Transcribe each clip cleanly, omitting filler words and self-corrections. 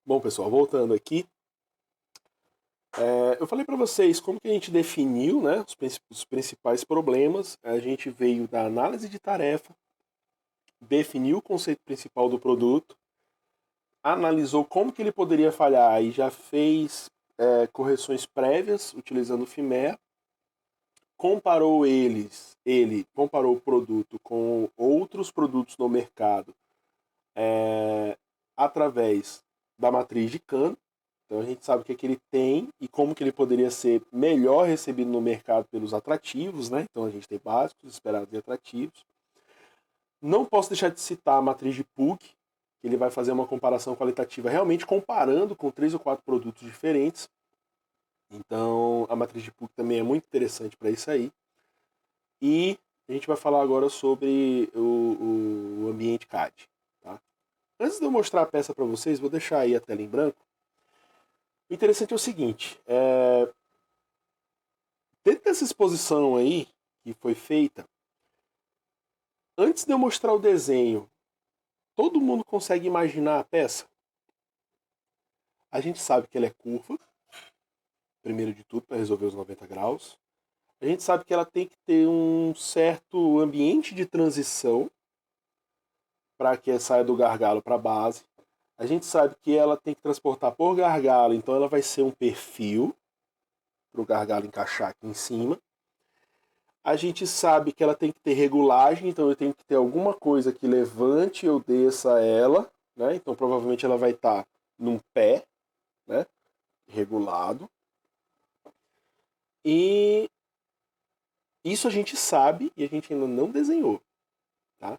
Bom, pessoal, voltando aqui, eu falei para vocês como que a gente definiu, né, os principais problemas. A gente veio da análise de tarefa, definiu o conceito principal do produto, analisou como que ele poderia falhar e já fez correções prévias utilizando o FIMEA, ele comparou o produto com outros produtos no mercado através da matriz de Kahn. Então a gente sabe o que, é que ele tem e como que ele poderia ser melhor recebido no mercado pelos atrativos, né? Então a gente tem básicos, esperados e atrativos. Não posso deixar de citar a matriz de Pugh, que ele vai fazer uma comparação qualitativa realmente comparando com 3 ou 4 produtos diferentes. Então a matriz de Pugh também é muito interessante para isso aí. E a gente vai falar agora sobre o ambiente CAD. Tá? Antes de eu mostrar a peça para vocês, vou deixar aí a tela em branco. O interessante é o seguinte, dentro dessa exposição aí que foi feita, antes de eu mostrar o desenho, todo mundo consegue imaginar a peça? A gente sabe que ela é curva, primeiro de tudo, para resolver os 90 graus. A gente sabe que ela tem que ter um certo ambiente de transição para que saia do gargalo para a base. A gente sabe que ela tem que transportar por gargalo, então ela vai ser um perfil para o gargalo encaixar aqui em cima. A gente sabe que ela tem que ter regulagem, então eu tenho que ter alguma coisa que levante ou desça ela, né? Então provavelmente ela vai estar num pé, né? Regulado. E isso a gente sabe e a gente ainda não desenhou, tá?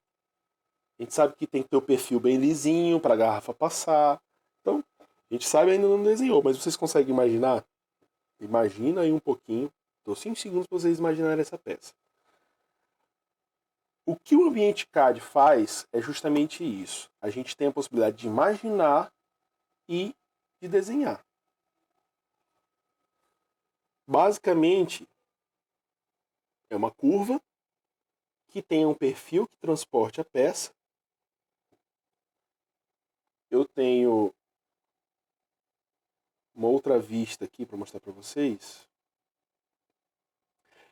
A gente sabe que tem que ter o perfil bem lisinho para a garrafa passar. Então, a gente sabe e ainda não desenhou, mas vocês conseguem imaginar? Imagina aí um pouquinho. Dou 5 segundos para vocês imaginarem essa peça. O que o ambiente CAD faz é justamente isso. A gente tem a possibilidade de imaginar e de desenhar. Basicamente, é uma curva que tem um perfil que transporte a peça. Eu tenho uma outra vista aqui para mostrar para vocês.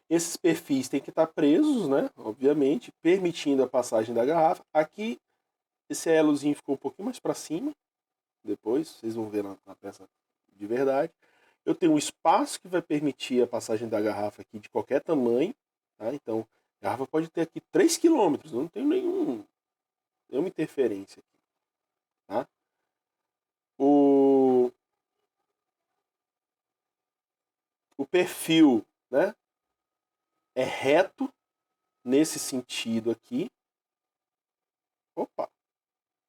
Esses perfis têm que estar presos, né? Obviamente, permitindo a passagem da garrafa. Aqui, esse elozinho ficou um pouquinho mais para cima. Depois, vocês vão ver na peça de verdade. Eu tenho um espaço que vai permitir a passagem da garrafa aqui de qualquer tamanho. Tá? Então, a garrafa pode ter aqui 3 km, não tem nenhuma interferência aqui. Tá? O perfil, né, é reto nesse sentido aqui. Opa,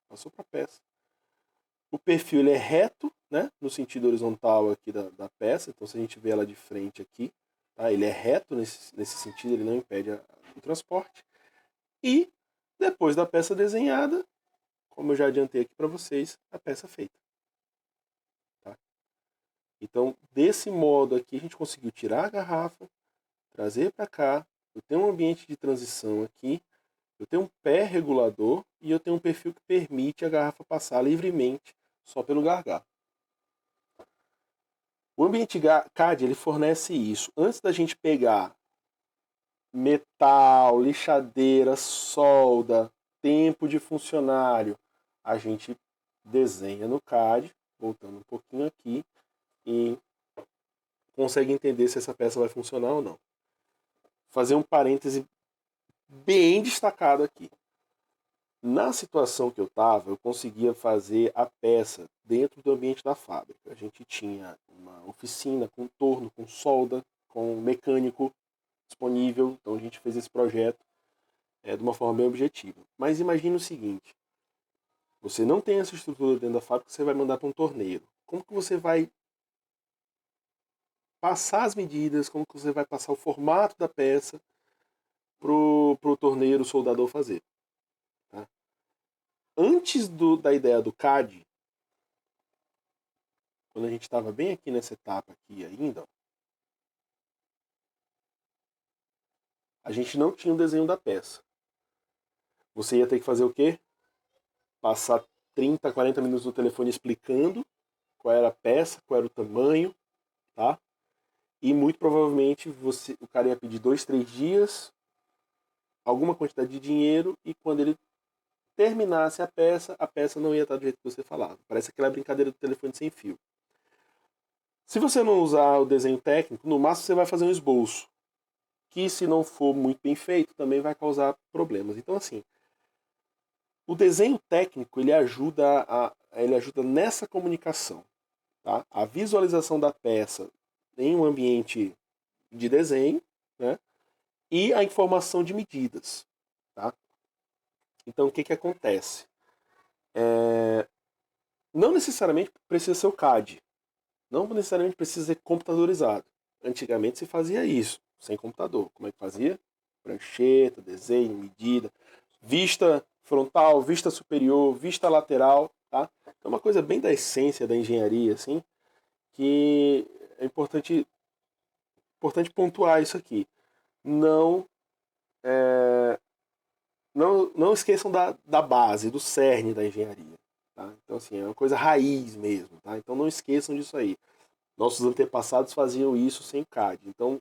passou para a peça. O perfil ele é reto, né, no sentido horizontal aqui da peça. Então, se a gente vê ela de frente aqui, tá, ele é reto nesse sentido, ele não impede o transporte. E depois da peça desenhada, como eu já adiantei aqui para vocês, a peça feita. Tá? Então, desse modo aqui, a gente conseguiu tirar a garrafa, trazer para cá. Eu tenho um ambiente de transição aqui. Eu tenho um pé regulador e eu tenho um perfil que permite a garrafa passar livremente só pelo gargalo. O ambiente CAD ele fornece isso. Antes da gente pegar metal, lixadeira, solda, tempo de funcionário, a gente desenha no CAD, voltando um pouquinho aqui, e consegue entender se essa peça vai funcionar ou não. Fazer um parêntese bem destacado aqui. Na situação que eu estava, eu conseguia fazer a peça dentro do ambiente da fábrica. A gente tinha uma oficina com torno, com solda, com mecânico disponível. Então a gente fez esse projeto de uma forma bem objetiva. Mas imagine o seguinte, você não tem essa estrutura dentro da fábrica, você vai mandar para um torneiro. Como que você vai passar as medidas, como que você vai passar o formato da peça para o torneiro, o soldador fazer? Tá? Antes da ideia do CAD, quando a gente estava bem aqui nessa etapa aqui ainda, a gente não tinha o desenho da peça. Você ia ter que fazer o quê? Passar 30, 40 minutos no telefone explicando qual era a peça, qual era o tamanho, tá? E muito provavelmente o cara ia pedir 2, 3 dias, alguma quantidade de dinheiro, e quando ele terminasse a peça não ia estar do jeito que você falava. Parece aquela brincadeira do telefone sem fio. Se você não usar o desenho técnico, no máximo você vai fazer um esboço, que se não for muito bem feito, também vai causar problemas. Então, assim, o desenho técnico, ele ajuda nessa comunicação, tá? A visualização da peça em um ambiente de desenho, né? E a informação de medidas, tá? Então, o que acontece? Não necessariamente precisa ser o CAD, não necessariamente precisa ser computadorizado. Antigamente se fazia isso, sem computador. Como é que fazia? Prancheta, desenho, medida, vista frontal, vista superior, vista lateral, tá? É uma coisa bem da essência da engenharia, assim, que é importante pontuar isso aqui. Não, não esqueçam da base, do cerne da engenharia. Tá? Então, assim, é uma coisa raiz mesmo. Tá? Então, não esqueçam disso aí. Nossos antepassados faziam isso sem CAD. Então,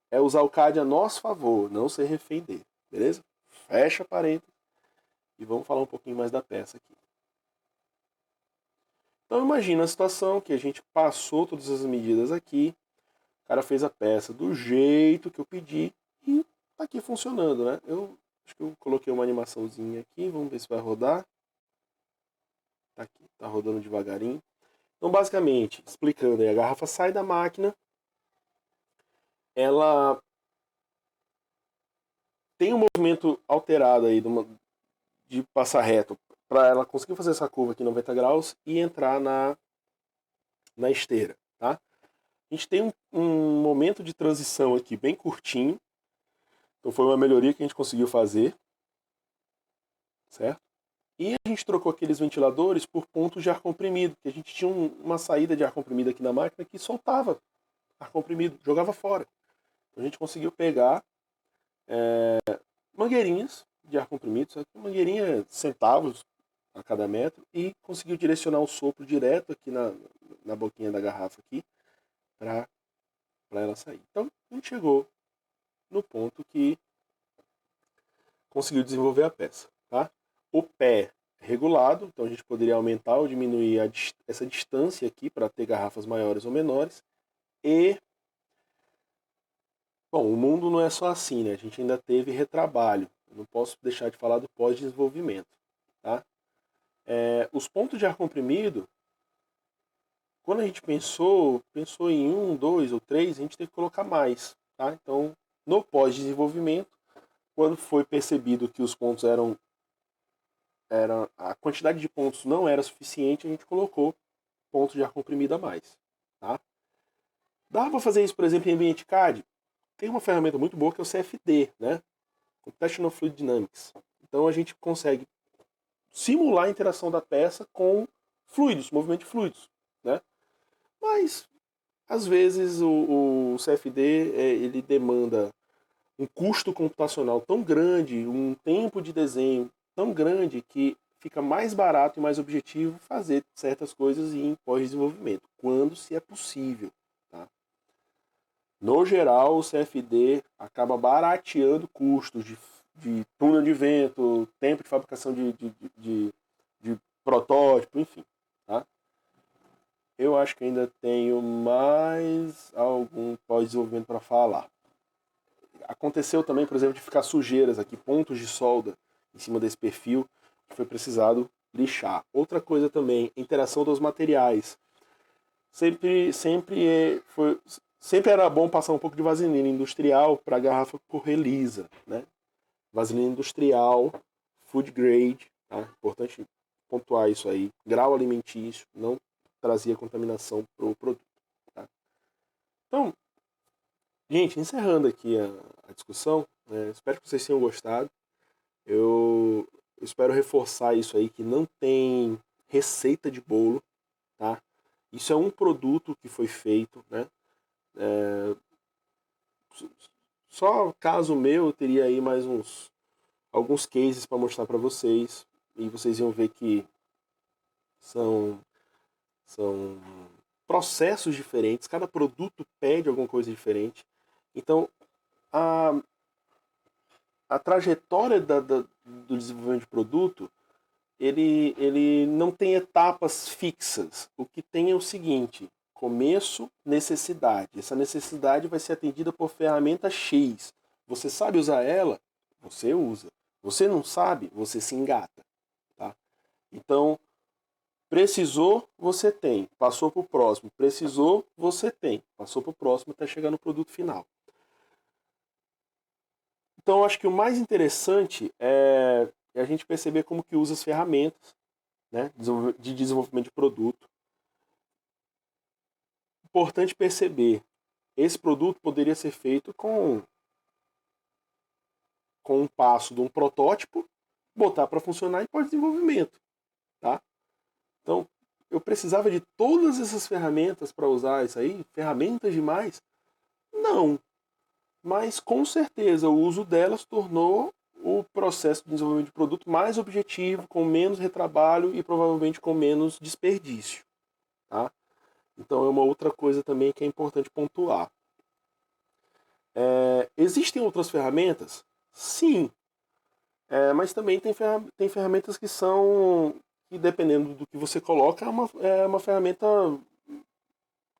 é usar o CAD a nosso favor, não se refém dele. Beleza? Fecha parênteses e vamos falar um pouquinho mais da peça aqui. Então, imagina a situação que a gente passou todas as medidas aqui, o cara fez a peça do jeito que eu pedi e tá aqui funcionando, né? Eu acho que eu coloquei uma animaçãozinha aqui, vamos ver se vai rodar. Tá aqui, tá rodando devagarinho. Então, basicamente, explicando aí, a garrafa sai da máquina, ela tem um movimento alterado aí de passar reto para ela conseguir fazer essa curva aqui 90 graus e entrar na esteira, tá? A gente tem um momento de transição aqui bem curtinho, então foi uma melhoria que a gente conseguiu fazer, certo? E a gente trocou aqueles ventiladores por pontos de ar comprimido, que a gente tinha uma saída de ar comprimido aqui na máquina que soltava ar comprimido, jogava fora. Então a gente conseguiu pegar mangueirinhas de ar comprimido, só que mangueirinha centavos a cada metro, e conseguiu direcionar o sopro direto aqui na boquinha da garrafa aqui para ela sair. Então a gente chegou no ponto que conseguiu desenvolver a peça, tá? O pé regulado, então a gente poderia aumentar ou diminuir essa distância aqui para ter garrafas maiores ou menores. E, bom, o mundo não é só assim, né? A gente ainda teve retrabalho. Eu não posso deixar de falar do pós-desenvolvimento, tá? Os pontos de ar comprimido, quando a gente pensou em 1, 2 ou 3, a gente teve que colocar mais, tá? Então, no pós-desenvolvimento, quando foi percebido que os pontos a quantidade de pontos não era suficiente, a gente colocou pontos de ar comprimido a mais, tá? Dá para fazer isso, por exemplo, em ambiente CAD? Tem uma ferramenta muito boa que é o CFD, né? Computational Fluid Dynamics. Então a gente consegue simular a interação da peça com fluidos, movimento de fluidos, né? Mas às vezes o CFD ele demanda um custo computacional tão grande, um tempo de desenho tão grande que fica mais barato e mais objetivo fazer certas coisas em pós-desenvolvimento, quando se é possível. Tá? No geral, o CFD acaba barateando custos de túnel de vento, tempo de fabricação de protótipo, enfim. Tá? Eu acho que ainda tenho mais algum pós-desenvolvimento para falar. Aconteceu também, por exemplo, de ficar sujeiras aqui, pontos de solda em cima desse perfil, que foi precisado lixar. Outra coisa também, interação dos materiais. Sempre era bom passar um pouco de vaselina industrial para a garrafa correr lisa, né? Vaselina industrial, food grade, tá? Importante pontuar isso aí. Grau alimentício, não trazia contaminação para o produto. Tá? Então, gente, encerrando aqui a discussão, espero que vocês tenham gostado. Eu espero reforçar isso aí, que não tem receita de bolo, tá? Isso é um produto que foi feito, né? Só caso meu, eu teria aí mais alguns cases para mostrar para vocês, e vocês iam ver que são, são processos diferentes, cada produto pede alguma coisa diferente. Então, a, a trajetória do desenvolvimento de produto, ele não tem etapas fixas. O que tem é o seguinte: começo, necessidade. Essa necessidade vai ser atendida por ferramenta X. Você sabe usar ela? Você usa. Você não sabe? Você se engata. Tá? Então, precisou, você tem. Passou para o próximo. Precisou, você tem. Passou para o próximo até chegar no produto final. Então, eu acho que o mais interessante é a gente perceber como que usa as ferramentas, né, de desenvolvimento de produto. Importante perceber, esse produto poderia ser feito com um passo de um protótipo, botar para funcionar e pós-desenvolvimento. Tá? Então, eu precisava de todas essas ferramentas para usar isso aí? Ferramentas demais? Não. Mas, com certeza, o uso delas tornou o processo de desenvolvimento de produto mais objetivo, com menos retrabalho e provavelmente com menos desperdício. Tá? Então, é uma outra coisa também que é importante pontuar. Existem outras ferramentas? Sim. Mas também tem ferramentas que são, que dependendo do que você coloca, é uma ferramenta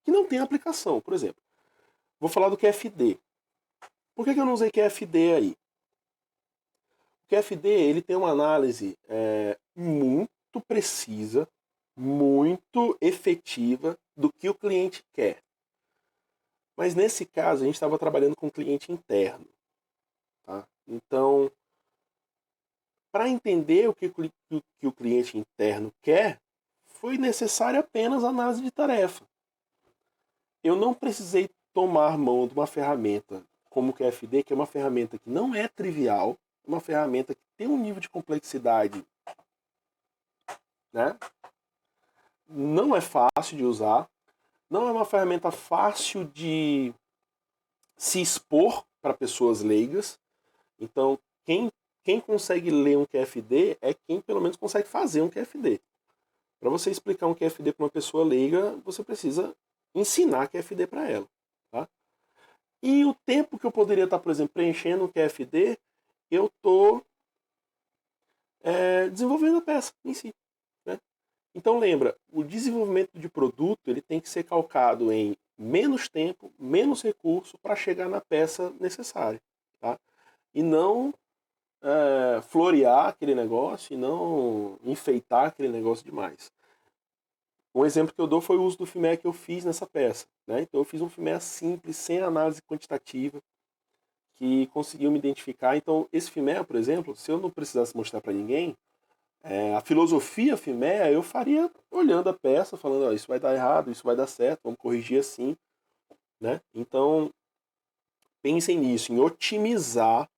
que não tem aplicação. Por exemplo, vou falar do QFD. Por que eu não usei QFD aí? O QFD ele tem uma análise muito precisa, muito efetiva do que o cliente quer. Mas nesse caso, a gente estava trabalhando com um cliente interno. Tá? Então, para entender o que o cliente interno quer, foi necessária apenas análise de tarefa. Eu não precisei tomar mão de uma ferramenta como o QFD, que é uma ferramenta que não é trivial, uma ferramenta que tem um nível de complexidade, né? Não é fácil de usar, não é uma ferramenta fácil de se expor para pessoas leigas. Então, quem consegue ler um QFD é quem pelo menos consegue fazer um QFD. Para você explicar um QFD para uma pessoa leiga, você precisa ensinar QFD para ela. Tá? E o tempo que eu poderia estar, por exemplo, preenchendo um QFD, eu estou desenvolvendo a peça em si. Né? Então lembra, o desenvolvimento de produto ele tem que ser calcado em menos tempo, menos recurso para chegar na peça necessária. Tá? E não florear aquele negócio e não enfeitar aquele negócio demais. Um exemplo que eu dou foi o uso do Fimea que eu fiz nessa peça. Né? Então eu fiz um Fimea simples, sem análise quantitativa, que conseguiu me identificar. Então esse Fimea, por exemplo, se eu não precisasse mostrar para ninguém, a filosofia Fimea eu faria olhando a peça, falando, oh, isso vai dar errado, isso vai dar certo, vamos corrigir assim. Né? Então pensem nisso, em otimizar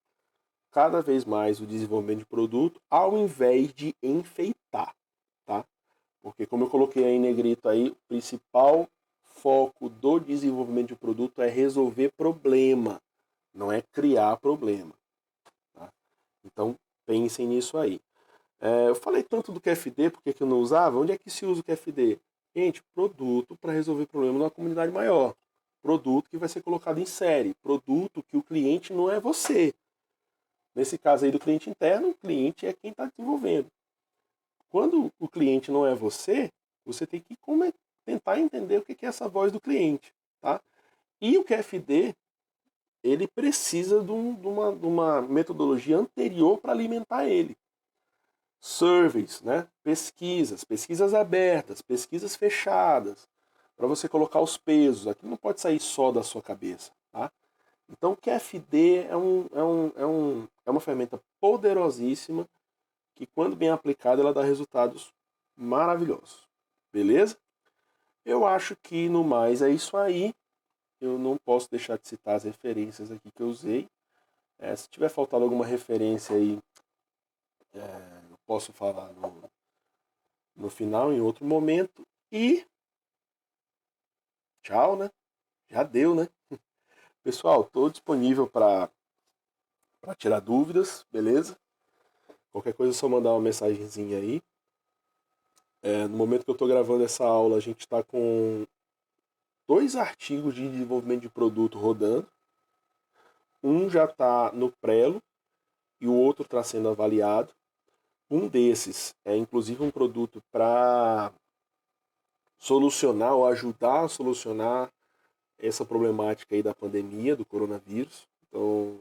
cada vez mais o desenvolvimento de produto, ao invés de enfeitar. Tá? Porque como eu coloquei aí em negrito aí, o principal foco do desenvolvimento de produto é resolver problema, não é criar problema. Tá? Então pensem nisso aí. Eu falei tanto do QFD, porque que eu não usava? Onde é que se usa o QFD? Gente, produto para resolver problema numa comunidade maior. Produto que vai ser colocado em série. Produto que o cliente não é você. Nesse caso aí do cliente interno, o cliente é quem está desenvolvendo. Quando o cliente não é você, você tem que tentar entender o que é essa voz do cliente. Tá? E o QFD, ele precisa de uma metodologia anterior para alimentar ele. Surveys, né? Pesquisas abertas, pesquisas fechadas, para você colocar os pesos. Aquilo não pode sair só da sua cabeça. Tá? Então o QFD é uma ferramenta poderosíssima que, quando bem aplicada, ela dá resultados maravilhosos. Beleza? Eu acho que no mais é isso aí. Eu não posso deixar de citar as referências aqui que eu usei. Se tiver faltado alguma referência aí, eu posso falar no final, em outro momento. E tchau, né? Já deu, né? Pessoal, estou disponível para tirar dúvidas, beleza? Qualquer coisa é só mandar uma mensagenzinha aí. No momento que eu estou gravando essa aula, a gente está com 2 artigos de desenvolvimento de produto rodando. Um já está no prelo e o outro está sendo avaliado. Um desses é inclusive um produto para solucionar ou ajudar a solucionar essa problemática aí da pandemia, do coronavírus. Então,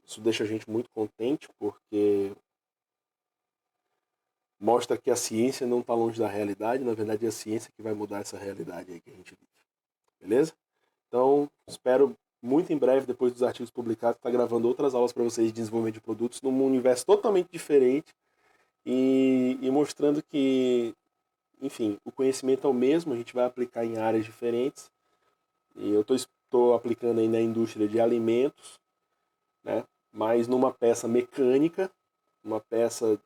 isso deixa a gente muito contente, porque mostra que a ciência não está longe da realidade, na verdade é a ciência que vai mudar essa realidade aí que a gente vive. Beleza? Então, espero muito em breve, depois dos artigos publicados, estar gravando outras aulas para vocês de desenvolvimento de produtos num universo totalmente diferente e mostrando que, enfim, o conhecimento é o mesmo, a gente vai aplicar em áreas diferentes. E eu estou aplicando aí na indústria de alimentos, né? Mas numa peça mecânica, uma peça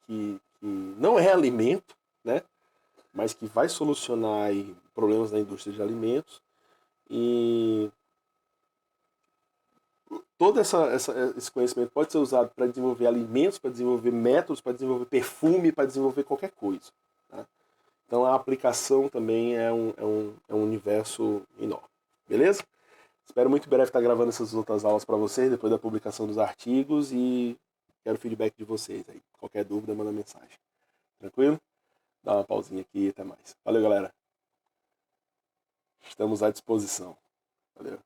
que não é alimento, né? Mas que vai solucionar aí problemas da indústria de alimentos. E todo esse conhecimento pode ser usado para desenvolver alimentos, para desenvolver métodos, para desenvolver perfume, para desenvolver qualquer coisa. Tá? Então a aplicação também é um universo enorme. Beleza? Espero muito em breve estar gravando essas outras aulas para vocês, depois da publicação dos artigos, e quero o feedback de vocês aí. Qualquer dúvida, manda mensagem. Tranquilo? Dá uma pausinha aqui e até mais. Valeu, galera. Estamos à disposição. Valeu.